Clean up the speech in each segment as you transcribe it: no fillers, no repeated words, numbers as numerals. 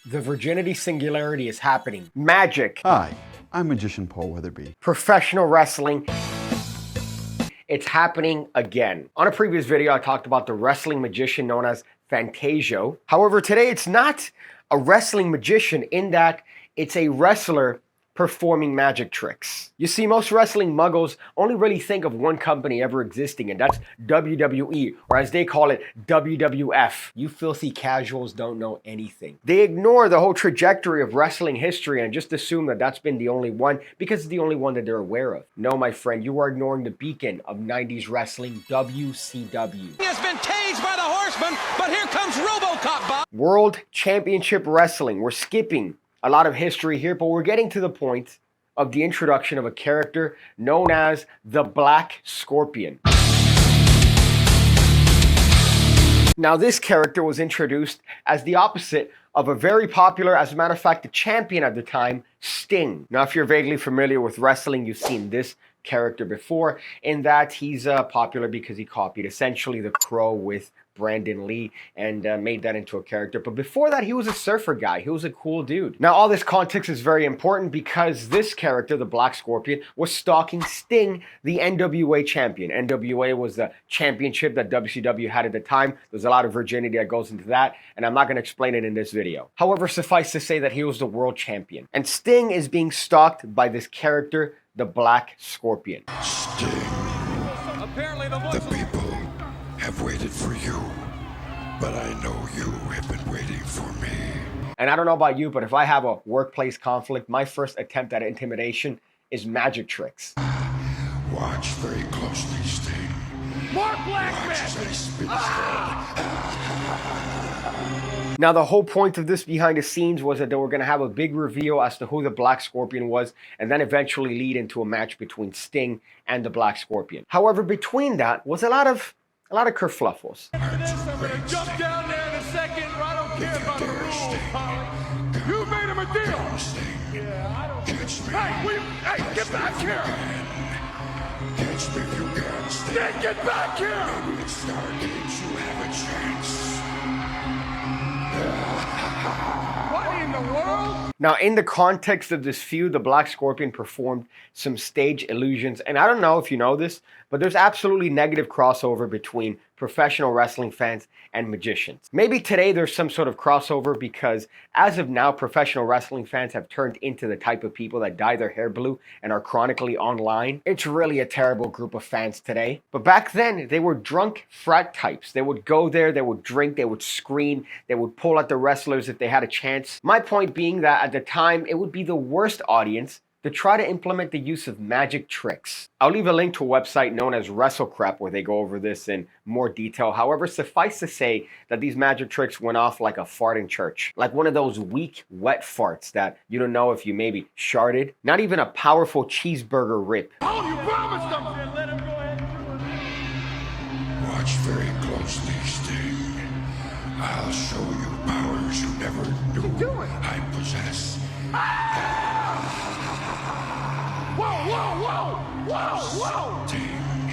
The virginity singularity is happening. Magic. Hi, I'm magician Paul Weatherby. Professional wrestling. It's happening again. On a previous video, I talked about the wrestling magician known as Fantasio. However, today it's not a wrestling magician in that it's a wrestler performing magic tricks. You see, most wrestling muggles only really think of one company ever existing, and that's WWE, or as they call it, WWF. You filthy casuals don't know anything. They ignore the whole trajectory of wrestling history and just assume that that's been the only one because it's the only one that they're aware of. No, my friend, you are ignoring the beacon of 90s wrestling, WCW. He has been tased by the Horseman, but here comes RoboCop, Bob. World Championship Wrestling. We're skipping a lot of history here, but we're getting to the point of the introduction of a character known as the Black Scorpion. Now, this character was introduced as the opposite of a very popular, as a matter of fact, the champion at the time, Sting. Now, if you're vaguely familiar with wrestling, you've seen this character before, in that he's popular because he copied essentially the Crow with Brandon Lee and made that into a character. But before that, he was a surfer guy. He was a cool dude. Now, all this context is very important because this character, the Black Scorpion, was stalking Sting, the NWA champion. NWA was the championship that WCW had at the time. There's a lot of virginity that goes into that, and I'm not going to explain it in this video. However, suffice to say that he was the world champion. And Sting is being stalked by this character, the Black Scorpion. Sting, the people have waited for you, but I know you have been waiting for me. And I don't know about you, but if I have a workplace conflict, my first attempt at intimidation is magic tricks. Watch very closely, Sting. More black Watch as I spin his head. Now, the whole point of this behind the scenes was that they were going to have a big reveal as to who the Black Scorpion was, and then eventually lead into a match between Sting and the Black Scorpion. However, between that was a lot of kerfluffles. I'm gonna jump down there in a second. I don't care about the rules, Polly. You made him a deal. Yeah, I don't. Catch me. Hey, get back here. Catch me if you can, Sting. Get back here. Maybe at Stargates you have a chance. What in the world? Now, in the context of this feud, the Black Scorpion performed some stage illusions. And I don't know if you know this, but there's absolutely negative crossover between professional wrestling fans and magicians. Maybe today there's some sort of crossover because as of now, professional wrestling fans have turned into the type of people that dye their hair blue and are chronically online. It's really a terrible group of fans today. But back then, they were drunk frat types. They would go there, they would drink, they would scream, they would pull at the wrestlers if they had a chance. My point being that at the time, it would be the worst audience to try to implement the use of magic tricks. I'll leave a link to a website known as WrestleCrap where they go over this in more detail. However, suffice to say that these magic tricks went off like a fart in church. Like one of those weak, wet farts that you don't know if you maybe sharted. Not even a powerful cheeseburger rip. Oh, you promised him. Let him go ahead and do it. Watch very closely, Sting. I'll show you powers you never knew I possess. Whoa!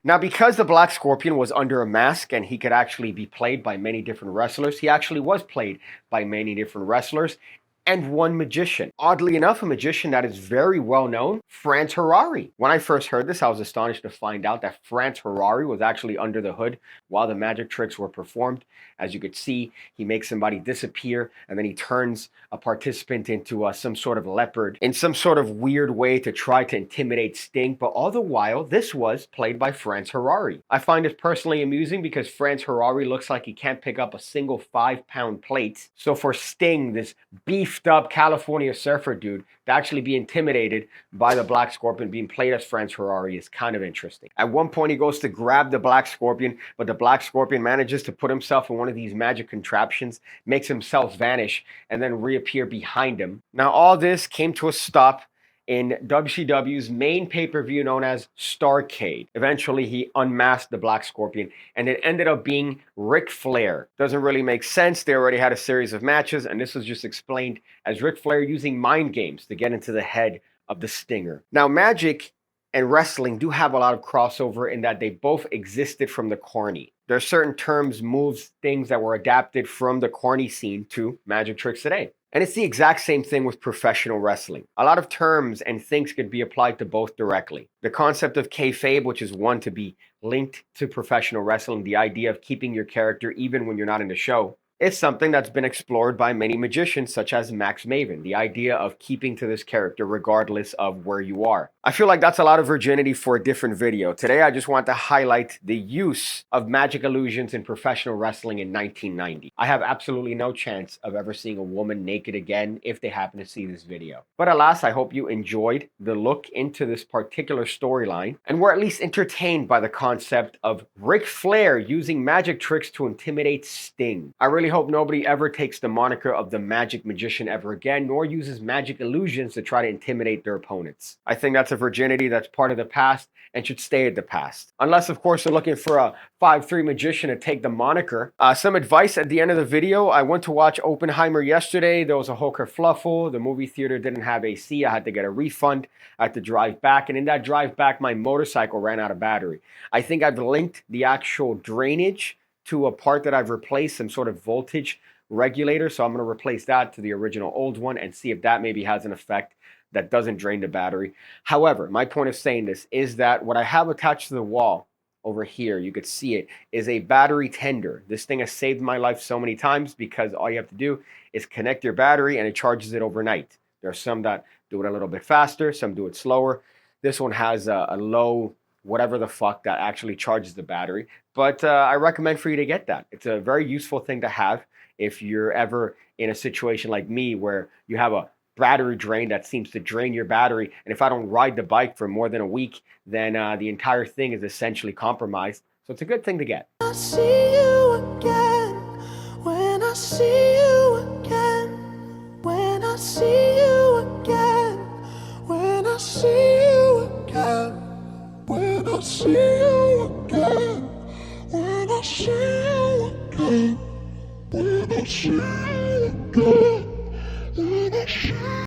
Now, because the Black Scorpion was under a mask and he could actually be played by many different wrestlers, he actually was played by many different wrestlers and one magician. Oddly enough, a magician that is very well known, Franz Harari. When I first heard this, I was astonished to find out that Franz Harari was actually under the hood while the magic tricks were performed. As you could see, he makes somebody disappear and then he turns a participant into some sort of leopard in some sort of weird way to try to intimidate Sting. But all the while, this was played by Franz Harari. I find this personally amusing because Franz Harari looks like he can't pick up a single 5-pound plate. So for Sting, this beefed up California surfer dude, to actually be intimidated by the Black Scorpion being played as Franz Harari is kind of interesting. At one point, he goes to grab the Black Scorpion, but the Black Scorpion manages to put himself in one of these magic contraptions, makes himself vanish, and then reappear behind him. Now, all this came to a stop in WCW's main pay-per-view known as Starrcade. Eventually, he unmasked the Black Scorpion, and it ended up being Ric Flair. Doesn't really make sense. They already had a series of matches, and this was just explained as Ric Flair using mind games to get into the head of the Stinger. Now, magic and wrestling do have a lot of crossover in that they both existed from the corny. There are certain terms, moves, things that were adapted from the corny scene to magic tricks today. And it's the exact same thing with professional wrestling. A lot of terms and things could be applied to both directly. The concept of kayfabe, which is one to be linked to professional wrestling, the idea of keeping your character even when you're not in the show, it's something that's been explored by many magicians, such as Max Maven, the idea of keeping to this character regardless of where you are. I feel like that's a lot of virginity for a different video. Today, I just want to highlight the use of magic illusions in professional wrestling in 1990. I have absolutely no chance of ever seeing a woman naked again if they happen to see this video. But alas, I hope you enjoyed the look into this particular storyline and were at least entertained by the concept of Ric Flair using magic tricks to intimidate Sting. I really hope nobody ever takes the moniker of the magic magician ever again, nor uses magic illusions to try to intimidate their opponents. I think that's a virginity that's part of the past and should stay at the past. Unless, of course, you're looking for a 5'3" magician to take the moniker. Some advice at the end of the video. I went to watch Oppenheimer yesterday. There was a hooker fluffle. The movie theater didn't have AC. I had to get a refund. I had to drive back. And in that drive back, my motorcycle ran out of battery. I think I've linked the actual drainage to a part that I've replaced, some sort of voltage regulator. So I'm going to replace that to the original old one and see if that maybe has an effect that doesn't drain the battery. However, my point of saying this is that what I have attached to the wall over here, you could see it, is a battery tender. This thing has saved my life so many times because all you have to do is connect your battery and it charges it overnight. There are some that do it a little bit faster, some do it slower. This one has a low whatever the fuck that actually charges the battery. But I recommend for you to get that. It's a very useful thing to have if you're ever in a situation like me where you have a battery drain that seems to drain your battery. And if I don't ride the bike for more than a week, then the entire thing is essentially compromised. So it's a good thing to get. I see you again, when I see you again, when I see you again, when I see you again, when I see you again, when I see you again, when I see you again, when I see